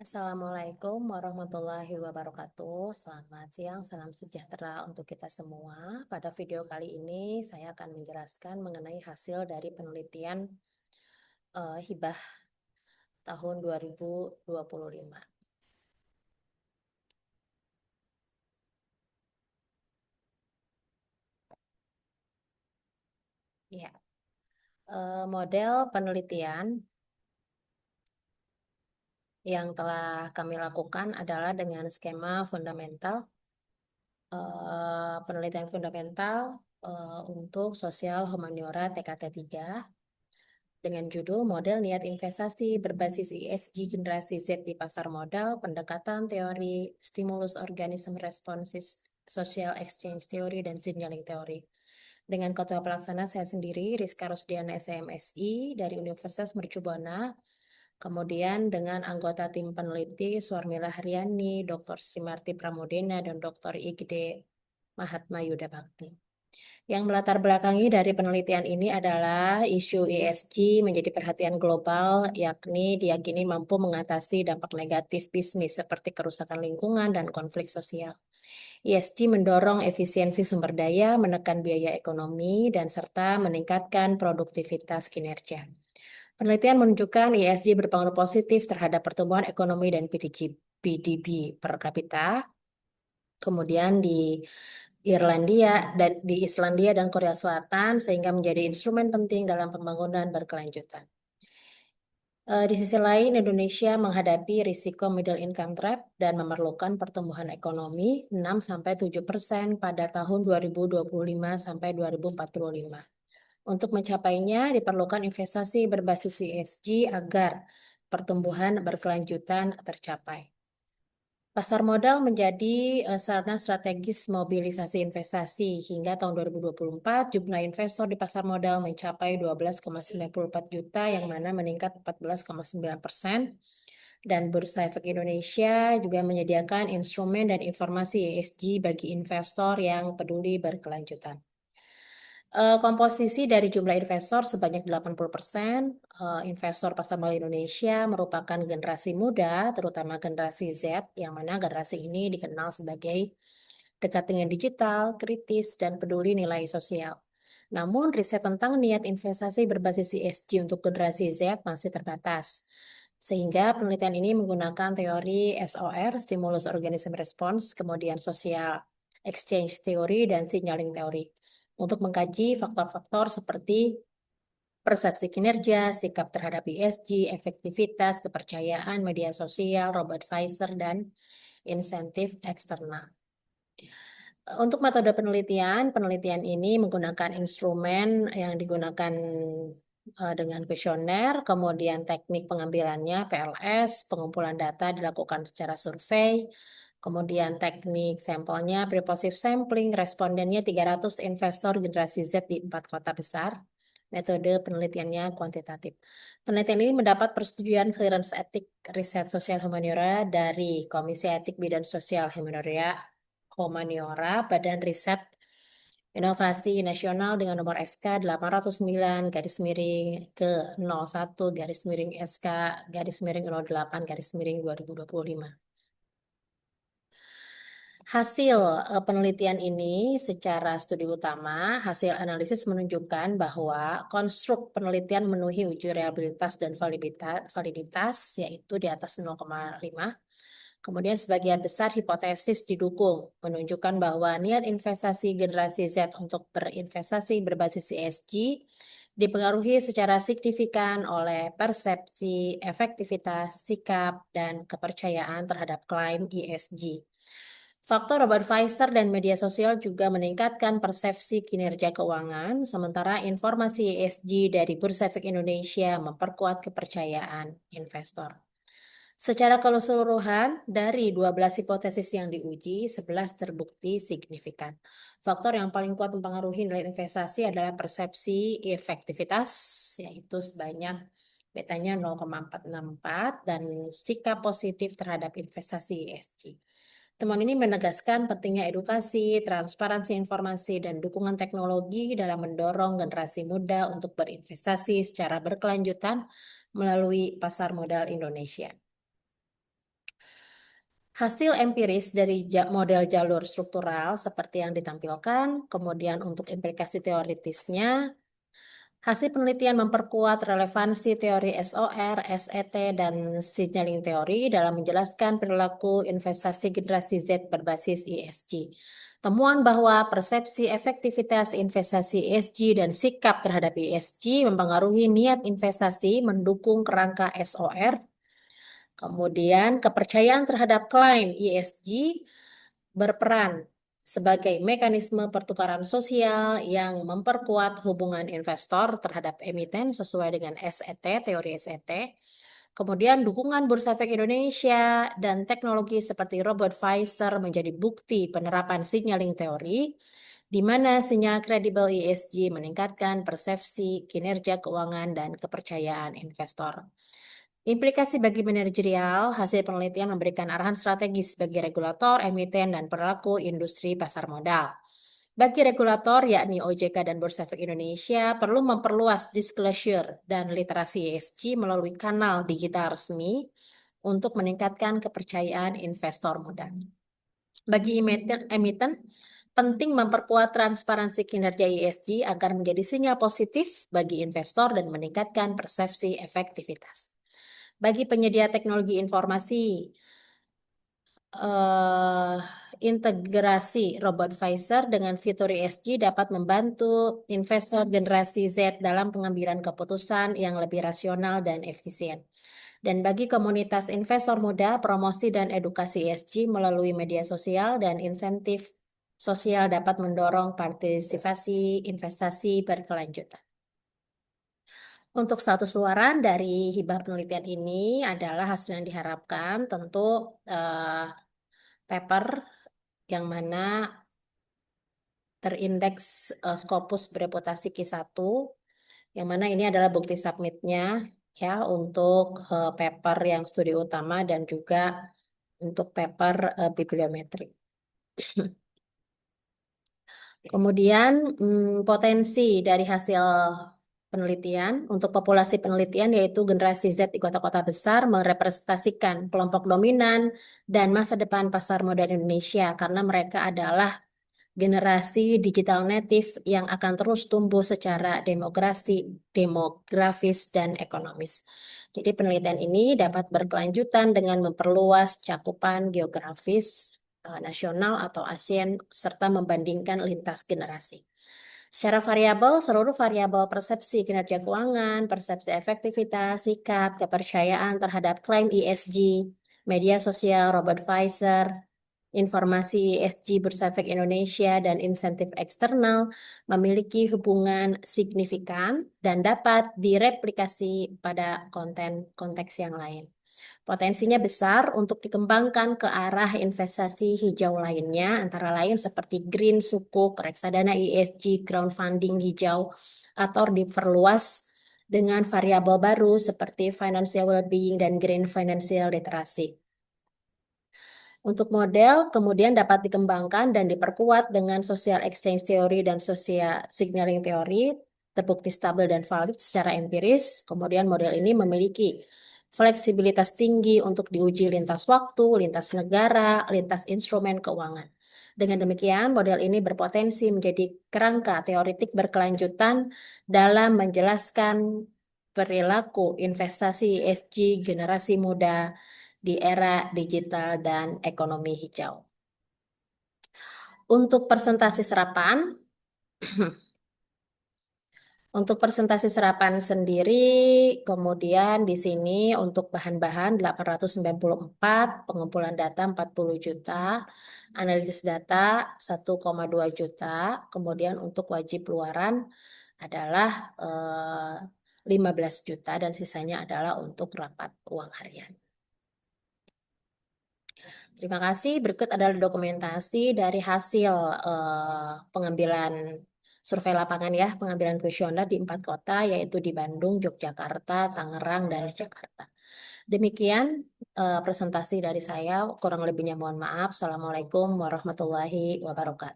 Assalamualaikum warahmatullahi wabarakatuh. Selamat siang, salam sejahtera untuk kita semua. Pada video kali ini saya akan menjelaskan mengenai hasil dari penelitian hibah tahun 2025. Ya, model penelitian yang telah kami lakukan adalah dengan skema fundamental, penelitian fundamental untuk sosial humaniora TKT 3 dengan judul Model Niat Investasi Berbasis ESG Generasi Z di Pasar Modal, Pendekatan Teori Stimulus Organisme Responses, Social Exchange Theory, dan Signaling Theory. Dengan ketua pelaksana saya sendiri, Rizka Rosdiana SMSI dari Universitas Mercubuana, kemudian dengan anggota tim peneliti Suarmila Haryani, Dr. Srimarti Pramodena, dan Dr. Igede Mahatma Yuda Bakti. Yang melatar belakangi dari penelitian ini adalah isu ESG menjadi perhatian global, yakni diyakini mampu mengatasi dampak negatif bisnis seperti kerusakan lingkungan dan konflik sosial. ESG mendorong efisiensi sumber daya, menekan biaya ekonomi, dan serta meningkatkan produktivitas kinerja. Penelitian menunjukkan ESG berpengaruh positif terhadap pertumbuhan ekonomi dan PDB per kapita. Kemudian di Islandia dan Korea Selatan sehingga menjadi instrumen penting dalam pembangunan berkelanjutan. Di sisi lain, Indonesia menghadapi risiko middle income trap dan memerlukan pertumbuhan ekonomi 6-7% pada tahun 2025 sampai 2045. Untuk mencapainya, diperlukan investasi berbasis ESG agar pertumbuhan berkelanjutan tercapai. Pasar modal menjadi sarana strategis mobilisasi investasi. Hingga tahun 2024, jumlah investor di pasar modal mencapai 12,94 juta, yang mana meningkat 14,9%. Dan Bursa Efek Indonesia juga menyediakan instrumen dan informasi ESG bagi investor yang peduli berkelanjutan. Komposisi dari jumlah investor sebanyak 80%, investor pasar modal Indonesia merupakan generasi muda, terutama generasi Z, yang mana generasi ini dikenal sebagai dekat dengan digital, kritis, dan peduli nilai sosial. Namun, riset tentang niat investasi berbasis ESG untuk generasi Z masih terbatas. Sehingga penelitian ini menggunakan teori SOR, Stimulus Organism Response, kemudian Social Exchange Theory, dan Signaling Theory, untuk mengkaji faktor-faktor seperti persepsi kinerja, sikap terhadap ESG, efektivitas, kepercayaan, media sosial, robo-advisor, dan insentif eksternal. Untuk metode penelitian ini menggunakan instrumen yang digunakan dengan kuesioner, kemudian teknik pengambilannya PLS, pengumpulan data dilakukan secara survei, kemudian teknik sampelnya prepositive sampling, respondennya 300 investor generasi Z di 4 kota besar. Metode penelitiannya kuantitatif. Penelitian ini mendapat persetujuan clearance etik riset sosial humaniora dari Komisi Etik Bidang Sosial Humaniora, Badan Riset Inovasi Nasional dengan nomor SK 809 garis miring ke 01 garis miring SK garis miring 08 garis miring 2025. Hasil penelitian ini secara studi utama, hasil analisis menunjukkan bahwa konstruk penelitian memenuhi uji reliabilitas dan validitas, yaitu di atas 0,5. Kemudian sebagian besar hipotesis didukung, menunjukkan bahwa niat investasi generasi Z untuk berinvestasi berbasis ESG dipengaruhi secara signifikan oleh persepsi, efektivitas, sikap, dan kepercayaan terhadap klaim ESG. Faktor robo-advisor dan media sosial juga meningkatkan persepsi kinerja keuangan, sementara informasi ESG dari Bursa Efek Indonesia memperkuat kepercayaan investor. Secara keseluruhan, dari 12 hipotesis yang diuji, 11 terbukti signifikan. Faktor yang paling kuat mempengaruhi nilai investasi adalah persepsi efektivitas, yaitu sebanyak betanya 0,464, dan sikap positif terhadap investasi ESG. Temuan ini menegaskan pentingnya edukasi, transparansi informasi, dan dukungan teknologi dalam mendorong generasi muda untuk berinvestasi secara berkelanjutan melalui pasar modal Indonesia. Hasil empiris dari model jalur struktural seperti yang ditampilkan, kemudian untuk implikasi teoritisnya, hasil penelitian memperkuat relevansi teori SOR, SET, dan signaling teori dalam menjelaskan perilaku investasi generasi Z berbasis ESG. Temuan bahwa persepsi efektivitas investasi ESG dan sikap terhadap ESG mempengaruhi niat investasi mendukung kerangka SOR. Kemudian kepercayaan terhadap klaim ESG berperan sebagai mekanisme pertukaran sosial yang memperkuat hubungan investor terhadap emiten sesuai dengan SET, teori SET. Kemudian dukungan Bursa Efek Indonesia dan teknologi seperti robot advisor menjadi bukti penerapan signaling teori, di mana sinyal kredibel ESG meningkatkan persepsi kinerja keuangan dan kepercayaan investor. Implikasi bagi manajerial, hasil penelitian memberikan arahan strategis bagi regulator, emiten, dan perilaku industri pasar modal. Bagi regulator, yakni OJK dan Bursa Efek Indonesia, perlu memperluas disclosure dan literasi ESG melalui kanal digital resmi untuk meningkatkan kepercayaan investor modal. Bagi emiten, penting memperkuat transparansi kinerja ESG agar menjadi sinyal positif bagi investor dan meningkatkan persepsi efektivitas. Bagi penyedia teknologi informasi, integrasi robot advisor dengan fitur ESG dapat membantu investor generasi Z dalam pengambilan keputusan yang lebih rasional dan efisien. Dan bagi komunitas investor muda, promosi dan edukasi ESG melalui media sosial dan insentif sosial dapat mendorong partisipasi investasi berkelanjutan. Untuk status luaran dari hibah penelitian ini adalah hasil yang diharapkan, tentu paper yang mana terindeks Scopus bereputasi Q1, yang mana ini adalah bukti submitnya ya untuk paper yang studi utama dan juga untuk paper bibliometri. Kemudian potensi dari hasil penelitian untuk populasi penelitian yaitu generasi Z di kota-kota besar merepresentasikan kelompok dominan dan masa depan pasar modal Indonesia karena mereka adalah generasi digital native yang akan terus tumbuh secara demografis dan ekonomis. Jadi penelitian ini dapat berkelanjutan dengan memperluas cakupan geografis nasional atau ASEAN serta membandingkan lintas generasi. Secara variabel, seluruh variabel persepsi kinerja keuangan, persepsi efektivitas, sikap, kepercayaan terhadap klaim ESG, media sosial, robot advisor, informasi ESG Bursa Efek Indonesia, dan insentif eksternal memiliki hubungan signifikan dan dapat direplikasi pada konteks yang lain. Potensinya besar untuk dikembangkan ke arah investasi hijau lainnya, antara lain seperti green sukuk, reksadana ESG, crowdfunding hijau, atau diperluas dengan variabel baru seperti financial well-being dan green financial literacy. Untuk model kemudian dapat dikembangkan dan diperkuat dengan social exchange theory dan social signaling theory, terbukti stabil dan valid secara empiris. Kemudian model ini memiliki fleksibilitas tinggi untuk diuji lintas waktu, lintas negara, lintas instrumen keuangan. Dengan demikian, model ini berpotensi menjadi kerangka teoritik berkelanjutan dalam menjelaskan perilaku investasi ESG generasi muda di era digital dan ekonomi hijau. Untuk persentase serapan, sendiri, kemudian di sini untuk bahan-bahan 894, pengumpulan data 40 juta, analisis data 1,2 juta, kemudian untuk wajib luaran adalah 15 juta dan sisanya adalah untuk rapat uang harian. Terima kasih. Berikut adalah dokumentasi dari hasil pengambilan survei lapangan ya, pengambilan kuesioner di 4 kota, yaitu di Bandung, Yogyakarta, Tangerang, dan Jakarta. Demikian presentasi dari saya, kurang lebihnya mohon maaf. Assalamualaikum warahmatullahi wabarakatuh.